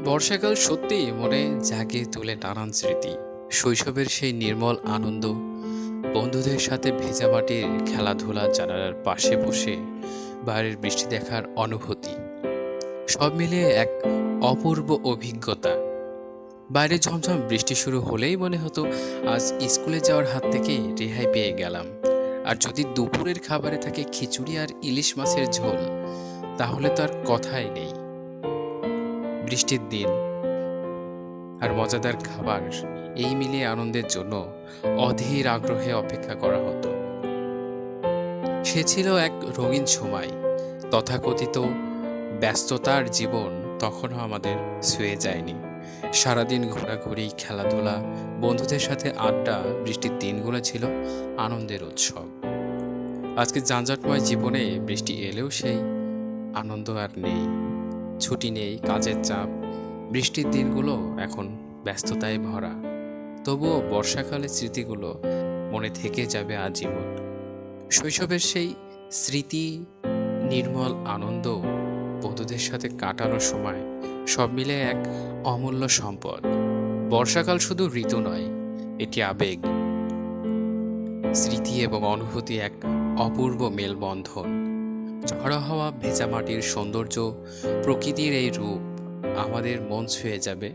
বর্ষাকাল সত্যিই মনে জাগিয়ে তোলে নানান স্মৃতি। শৈশবের সেই নির্মল আনন্দ, বন্ধুদের সাথে ভেজা মাটির খেলাধুলা, জানালার পাশে বসে বাইরের বৃষ্টি দেখার অনুভূতি, সব মিলিয়ে এক অপূর্ব অভিজ্ঞতা। বাইরে ঝমঝম বৃষ্টি শুরু হলেই মনে হতো আজ স্কুলে যাওয়ার হাত থেকে রেহাই পেয়ে গেলাম। আর যদি দুপুরের খাবারে থাকে খিচুড়ি আর ইলিশ মাছের ঝোল, তাহলে তো আর কথাই নেই। বৃষ্টির দিন আর মজাদার খাবার, এই মিলিয়ে আনন্দের জন্য অধীর আগ্রহে অপেক্ষা করা হতো। সে ছিল এক রঙিন সময়। তথাকথিত ব্যস্ততার জীবন তখনও আমাদের ছুঁয়ে যায়নি। সারাদিন ঘোরাঘুরি, খেলাধুলা, বন্ধুদের সাথে আড্ডা, বৃষ্টির দিনগুলো ছিল আনন্দের উৎসব। আজকে যানজটময় জীবনে বৃষ্টি এলেও সেই আনন্দ আর নেই। ছুটি নেই, কাজের চাপ, বৃষ্টির দিনগুলো এখন ব্যস্ততায় ভরা। তবুও বর্ষাকালের স্মৃতিগুলো মনে থেকে যাবে আজীবন। শৈশবের সেই স্মৃতি, নির্মল আনন্দ, বন্ধুদের সাথে কাটানোর সময়, সব মিলে এক অমূল্য সম্পদ। বর্ষাকাল শুধু ঋতু নয়, এটি আবেগ, স্মৃতি এবং অনুভূতি এক অপূর্ব মেলবন্ধন। ঝড়ো হাওয়া, ভেজা মাটির সৌন্দর্য, প্রকৃতির এই রূপ আমাদের মন ছুঁয়ে যাবে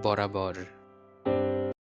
বরাবর।